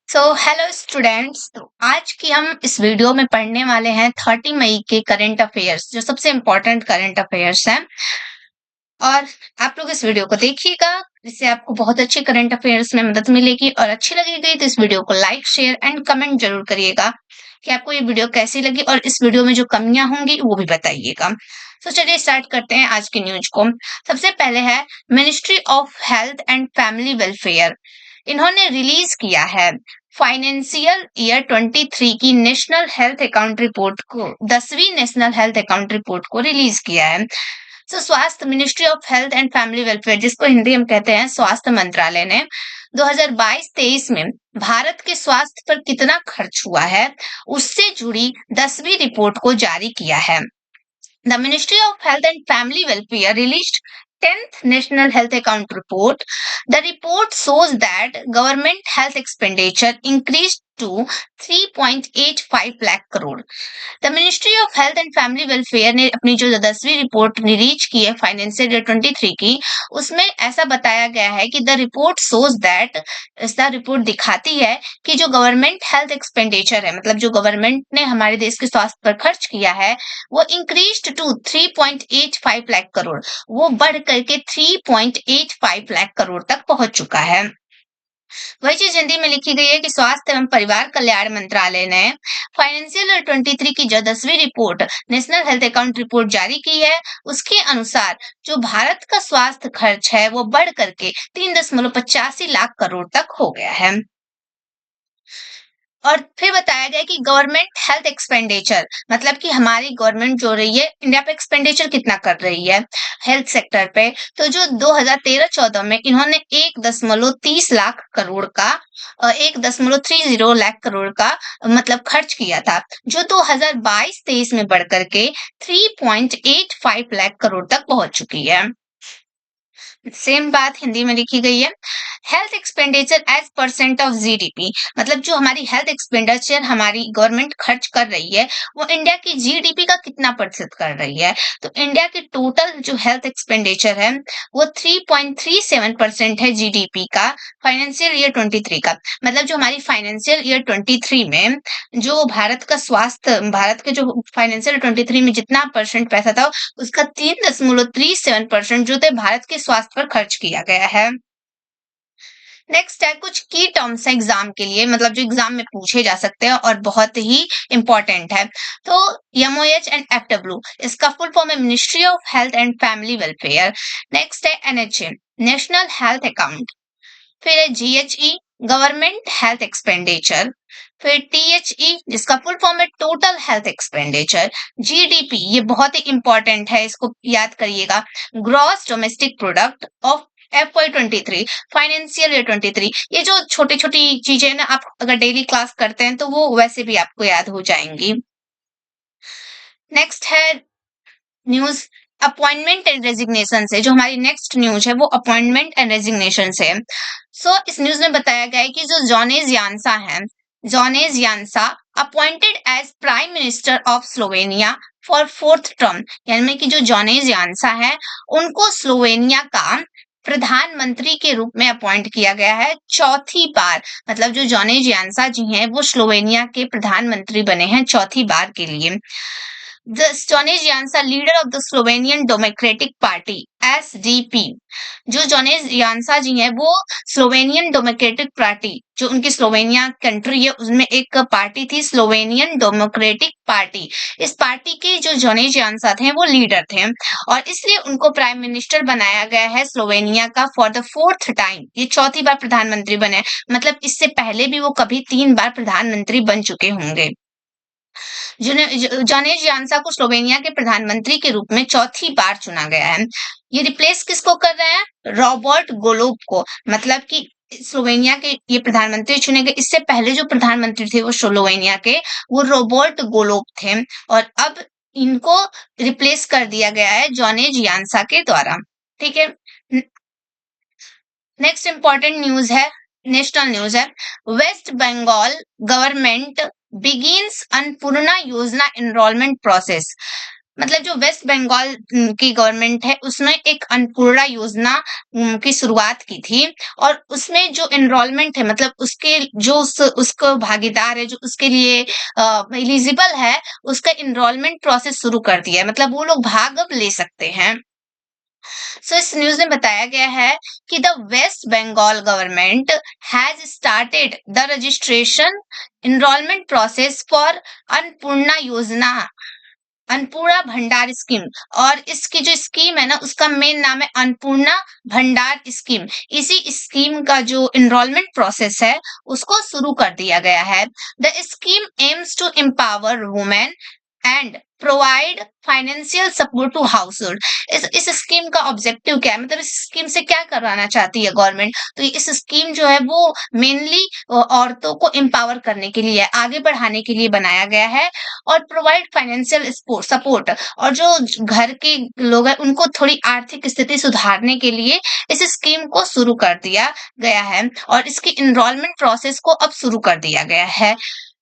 Hello students. तो आज की हम इस वीडियो में पढ़ने वाले हैं 30 मई के करंट अफेयर्स, जो सबसे इम्पोर्टेंट करंट अफेयर्स हैं। और आप लोग इस वीडियो को देखिएगा, जिससे आपको बहुत अच्छे करंट अफेयर्स में मदद मिलेगी। और अच्छी लगेगी तो इस वीडियो को लाइक, शेयर एंड कमेंट जरूर करिएगा कि आपको ये वीडियो कैसी लगी, और इस वीडियो में जो कमियां होंगी वो भी बताइएगा। तो चलिए स्टार्ट करते हैं आज की न्यूज को। सबसे पहले है ministry of health and family welfare. इन्होंने रिलीज किया है फाइनेंशियल ईयर 23 की नेशनल हेल्थ अकाउंट रिपोर्ट को, 10वीं नेशनल हेल्थ अकाउंट रिपोर्ट को रिलीज किया है। स्वास्थ्य ministry of health and family welfare, जिसको हिंदी में कहते हैं स्वास्थ्य मंत्रालय, ने 2022-23 में भारत के स्वास्थ्य पर कितना खर्च हुआ है उससे जुड़ी 10वीं रिपोर्ट को जारी किया है। The Ministry of Health and Family Welfare released 10th National Health Account Report. The report shows that government health expenditure increased to 3.85 lakh crore. The ministry of health and family welfare ने अपनी जो 10वीं report release की है financial year 23 की, उसमें ऐसा बताया गया है कि द रिपोर्ट शोज दैट, ऐसा रिपोर्ट दिखाती है कि जो गवर्नमेंट हेल्थ एक्सपेंडिचर है, मतलब जो गवर्नमेंट ने हमारे देश के स्वास्थ्य पर खर्च किया है, वो इंक्रीज टू 3.85 लाख करोड़, वो बढ़ करके 3.85 लाख करोड़ तक पहुंच चुका है। वही चीज हिंदी में लिखी गई है कि स्वास्थ्य एवं परिवार कल्याण मंत्रालय ने फाइनेंशियल ईयर 23 की जो 10वीं report national health account report जारी की है, उसके अनुसार जो भारत का स्वास्थ्य खर्च है वो बढ़ करके 3.85 लाख करोड़ तक हो गया है। और फिर बताया गया कि गवर्नमेंट हेल्थ एक्सपेंडिचर, मतलब कि हमारी गवर्नमेंट जो रही है इंडिया पे एक्सपेंडिचर कितना कर रही है हेल्थ सेक्टर पे, तो जो 2013-14 में इन्होंने 1.30 लाख करोड़ का 1.30 लाख करोड़ का मतलब खर्च किया था, जो 2022-23 में बढ़ करके 3.85 लाख करोड़ तक पहुंच चुकी है। सेम बात हिंदी में लिखी गई है। Health expenditure as percent of GDP, मतलब जो हमारी हेल्थ एक्सपेंडिचर हमारी गवर्नमेंट खर्च कर रही है वो इंडिया की जीडीपी का कितना प्रतिशत कर रही है। तो इंडिया की टोटल जो हेल्थ एक्सपेंडिचर है वो 3.37% है जीडीपी का, फाइनेंशियल ईयर 23 का। मतलब जो हमारी फाइनेंशियल ईयर 23 में जो भारत का स्वास्थ्य, भारत के जो फाइनेंशियल 23 में जितना परसेंट पैसा था उसका 3.37% जो थे भारत के स्वास्थ्य पर खर्च किया गया है। नेक्स्ट है कुछ की टर्म्स है एग्जाम के लिए, मतलब जो एग्जाम में पूछे जा सकते हैं और बहुत ही इंपॉर्टेंट है। तो एमओएच एंड एफडब्ल्यू, इसका फुल फॉर्म है ministry of health and family welfare. Next है एनएचए, नेशनल हेल्थ अकाउंट। फिर है जीएचई, गवर्नमेंट हेल्थ एक्सपेंडिचर। फिर टीएचई, जिसका फुल फॉर्म है टोटल हेल्थ एक्सपेंडिचर। जीडीपी, ये बहुत ही इंपॉर्टेंट है, इसको याद करिएगा, gross domestic product of FY 23, financial year 23। ये जो छोटी छोटी चीजें ना, आप अगर डेली क्लास करते हैं तो वो वैसे भी आपको याद हो जाएंगी। नेक्स्ट है न्यूज अपॉइंटमेंट एंड रेजिग्नेशन से। जो हमारी नेक्स्ट न्यूज है वो अपॉइंटमेंट एंड रेजिग्नेशन से। इस न्यूज में बताया गया है कि जो जॉनेज यान्सा है, Janez Jansa appointed as prime minister of Slovenia for 4th term, यानी कि जो जॉनेज यान्सा है उनको स्लोवेनिया का प्रधानमंत्री के रूप में अपॉइंट किया गया है 4थी बार। मतलब जो जॉनेज यान्सा जी हैं वो स्लोवेनिया के प्रधानमंत्री बने हैं 4थी बार के लिए। The Jones Jansa, leader of the Slovenian Democratic Party (SDP), जो जोनेस यान्सा जी हैं वो स्लोवेनियन डेमोक्रेटिक पार्टी, जो उनकी स्लोवेनिया कंट्री है उसमें एक पार्टी थी स्लोवेनियन डेमोक्रेटिक पार्टी, इस पार्टी के जो जोनेस यान्सा थे वो लीडर थे, और इसलिए उनको प्राइम मिनिस्टर बनाया गया है स्लोवेनिया का फॉर द 4th टाइम। ये 4थी बार प्रधानमंत्री बने, मतलब इससे पहले भी वो कभी 3 बार प्रधानमंत्री बन चुके होंगे। जोनेज यान्सा को स्लोवेनिया के प्रधानमंत्री के रूप में 4थी बार चुना गया है। ये रिप्लेस किसको कर रहे हैं? रॉबर्ट गोलोब को। मतलब कि स्लोवेनिया के ये प्रधानमंत्री चुने गए, इससे पहले जो प्रधानमंत्री थे वो स्लोवेनिया के, वो रॉबर्ट गोलोब थे, और अब इनको रिप्लेस कर दिया गया है जोनेज यान्सा के द्वारा। ठीक है। नेक्स्ट इंपॉर्टेंट न्यूज है, नेशनल न्यूज है। West Bengal government begins Annapurna Yojana enrollment process. मतलब जो वेस्ट बंगाल की गवर्नमेंट है उसने एक अन्नपूर्णा योजना की शुरुआत की थी, और उसमें जो एनरोलमेंट है, मतलब उसके जो उसको भागीदार है, जो उसके लिए एलिजिबल है, उसका एनरोलमेंट प्रोसेस शुरू कर दिया है, मतलब वो लोग भाग अब ले सकते हैं। सो इस न्यूज़ में बताया गया है कि the West Bengal government has started the registration enrollment process for Annapurna Yojana, Annapurna भंडार स्कीम। और इसकी जो स्कीम है ना, उसका मेन नाम है अन्नपूर्णा भंडार स्कीम। इसी स्कीम का जो एनरोलमेंट प्रोसेस है उसको शुरू कर दिया गया है। The scheme aims to empower women and provide financial support to household. इस स्कीम का ऑब्जेक्टिव क्या है, मतलब इस स्कीम से क्या करवाना चाहती है गवर्नमेंट? तो इस स्कीम जो है वो मेनली औरतों को एम्पावर करने के लिए, आगे बढ़ाने के लिए बनाया गया है, और प्रोवाइड फाइनेंशियल सपोर्ट, और जो घर के लोग हैं उनको थोड़ी आर्थिक स्थिति सुधारने के लिए इस स्कीम को शुरू कर दिया गया है, और इसकी एनरोलमेंट प्रोसेस को अब शुरू कर दिया गया है।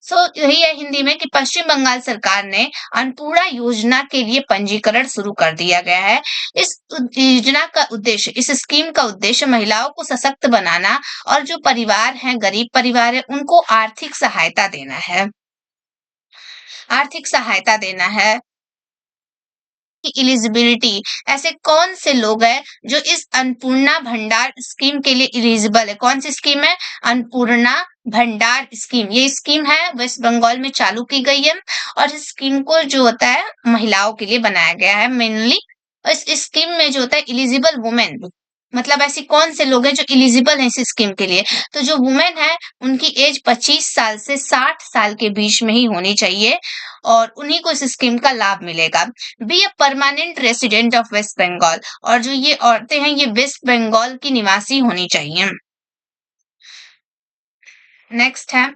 यही है हिंदी में कि पश्चिम बंगाल सरकार ने अन्नपूर्णा योजना के लिए पंजीकरण शुरू कर दिया गया है। इस योजना का उद्देश्य, इस स्कीम का उद्देश्य महिलाओं को सशक्त बनाना और जो परिवार हैं, गरीब परिवार है, उनको आर्थिक सहायता देना है। की एलिजिबिलिटी, ऐसे कौन से लोग हैं जो इस अन्नपूर्णा भंडार स्कीम के लिए एलिजिबल है? कौन सी स्कीम है? अन्नपूर्णा भंडार स्कीम। ये स्कीम है वेस्ट बंगाल में चालू की गई है, और इस स्कीम को जो होता है महिलाओं के लिए बनाया गया है मेनली। इस स्कीम में जो होता है एलिजिबल वुमेन, मतलब ऐसी कौन से लोग हैं जो एलिजिबल हैं इस स्कीम के लिए? तो जो वुमेन है उनकी एज 25 साल से 60 साल के बीच में ही होनी चाहिए, और उन्हीं को इस स्कीम का लाभ मिलेगा। Be a permanent resident of West Bengal, और जो ये औरतें हैं ये वेस्ट बंगाल की निवासी होनी चाहिए। नेक्स्ट है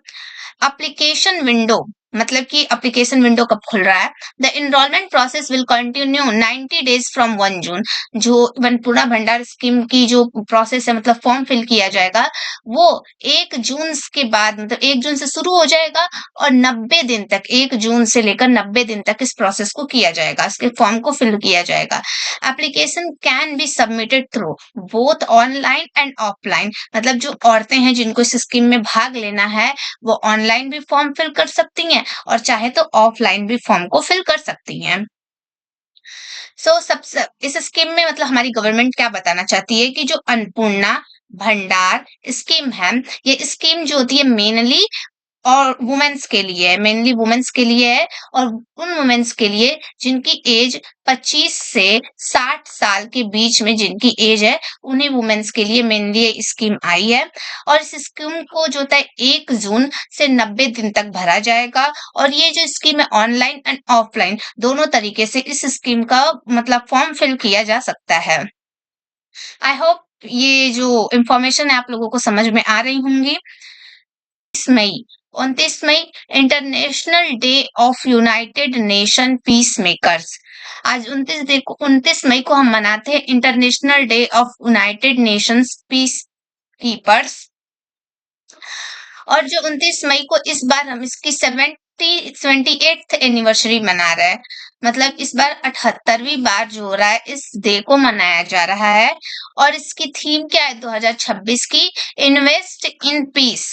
एप्लीकेशन विंडो, मतलब कि एप्लीकेशन विंडो कब खुल रहा है? The enrolment process will continue 90 days from 1 जून। जो अन्नपूर्णा भंडार स्कीम की जो प्रोसेस है, मतलब फॉर्म फिल किया जाएगा, वो 1 जून के बाद, मतलब 1 जून से शुरू हो जाएगा, और 90 दिन तक, 1 जून से लेकर 90 दिन तक इस प्रोसेस को किया जाएगा, इसके फॉर्म को फिल किया जाएगा। Application can be submitted through both online and offline, मतलब जो औरतें हैं जिनको इस स्कीम में भाग लेना है वो ऑनलाइन भी फॉर्म फिल कर सकती हैं, और चाहे तो ऑफलाइन भी फॉर्म को फिल कर सकती हैं। सबसे इस स्कीम में मतलब हमारी गवर्नमेंट क्या बताना चाहती है कि जो अन्नपूर्णा भंडार स्कीम है, ये स्कीम जो होती है मेनली और वुमेन्स के लिए है, मेनली वुमेन्स के लिए है, और उन वुमेन्स के लिए जिनकी एज 25 से 60 साल के बीच में जिनकी एज है, उन्हीं वुमेन्स के लिए मेनली ये स्कीम आई है। और इस स्कीम को जो होता है 1 जून से 90 दिन तक भरा जाएगा, और ये जो स्कीम है ऑनलाइन एंड ऑफलाइन दोनों तरीके से इस स्कीम का मतलब फॉर्म फिल किया जा सकता है। आई होप ये जो इंफॉर्मेशन है आप लोगों को समझ में आ रही होंगी। 29 29 मई international day of united nation peace makers. आज 29 मई को हम मनाते हैं international day of united nations peace keepers. और जो 29 मई को इस बार हम इसकी 78th एनिवर्सरी मना रहे हैं, मतलब इस बार 78वीं बार जो हो रहा है इस डे को मनाया जा रहा है। और इसकी थीम क्या है 2026 की? Invest in peace.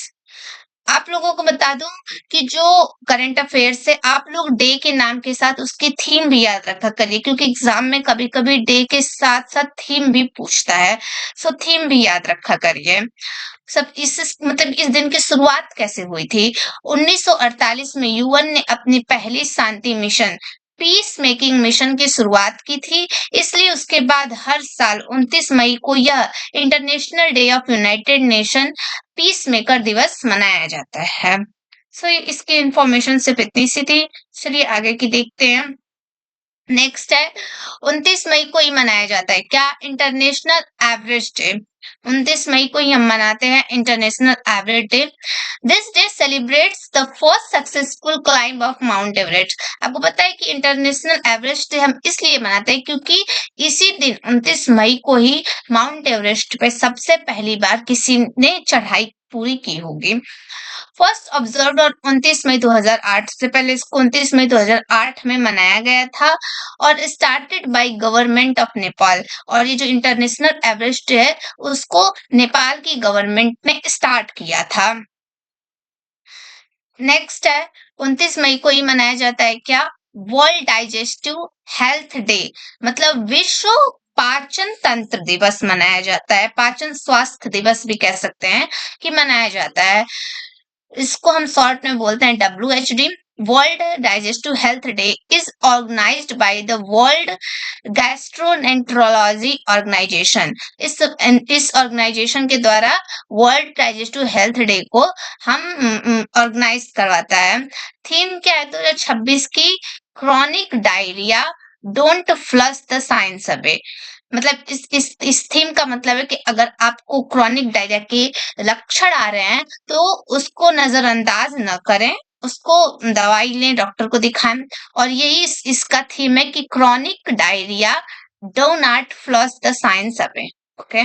आप लोगों को बता दूं कि जो करंट अफेयर्स है आप लोग डे के नाम के साथ उसकी थीम भी याद रखा करिए, क्योंकि एग्जाम में कभी कभी डे के साथ साथ थीम भी पूछता है। थीम भी याद रखा करिए। मतलब इस दिन की शुरुआत कैसे हुई थी? 1948 में यूएन ने अपनी पहली शांति मिशन पीस मेकिंग मिशन की शुरुआत की थी, इसलिए उसके बाद हर साल 29 मई को यह international day of united nation peace maker दिवस मनाया जाता है। इसके इंफॉर्मेशन सिर्फ इतनी सी थी। चलिए आगे की देखते हैं। नेक्स्ट है 29 मई को ही मनाया जाता है क्या? International average day. 29 मई को ही हम मनाते हैं international average day. This day celebrates the first successful climb of mount Everest. आपको पता है कि इंटरनेशनल एवरेस्ट डे हम इसलिए मनाते हैं क्योंकि इसी दिन 29 मई को ही माउंट एवरेस्ट पे सबसे पहली बार किसी ने चढ़ाई पूरी की होगी। फर्स्ट ऑब्जर्व और 29 मई 2008 से पहले इसको 29 मई 2008 में मनाया गया था और started by government of Nepal. और ये जो इंटरनेशनल एवरेस्ट है उसको नेपाल की गवर्नमेंट ने स्टार्ट किया था। नेक्स्ट है 29 मई को ही मनाया जाता है क्या, वर्ल्ड डाइजेस्टिव हेल्थ डे, मतलब विश्व पाचन तंत्र दिवस मनाया जाता है, पाचन स्वास्थ्य दिवस भी कह सकते हैं कि मनाया जाता है। इसको हम शॉर्ट में बोलते हैं WHD। World digestive health day is organised by the world gastroenterology organisation. इस ऑर्गेनाइजेशन के द्वारा वर्ल्ड डाइजेस्टिव हेल्थ डे को हम ऑर्गेनाइज करवाता है। थीम क्या है 2026 की, chronic diarrhoea don't flush the science away. मतलब इस थीम का मतलब है कि अगर आपको क्रॉनिक डायरिया के लक्षण आ रहे हैं तो उसको नजरअंदाज न करें, उसको दवाई लें, डॉक्टर को दिखाएं। और यही इसका थीम है कि chronic diarrhoea do not flush the science away. Okay,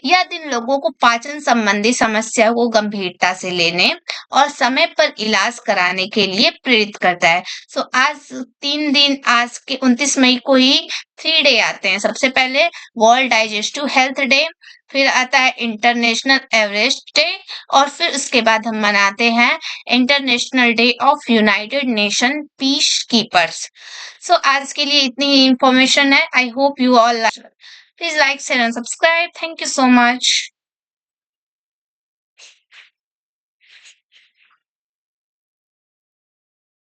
यह दिन लोगों को पाचन संबंधी समस्या को गंभीरता से लेने और समय पर इलाज कराने के लिए प्रेरित करता है। सो आज 3 दिन, आज के 29 मई को ही 3 डे आते हैं। सबसे पहले वर्ल्ड डाइजेस्टिव हेल्थ डे, फिर आता है इंटरनेशनल एवरेस्ट डे, और फिर उसके बाद हम मनाते हैं international day of united nation peace keepers. So आज के लिए इतनी ही इंफॉर्मेशन है। I hope you all please like, share and subscribe. Thank you so much.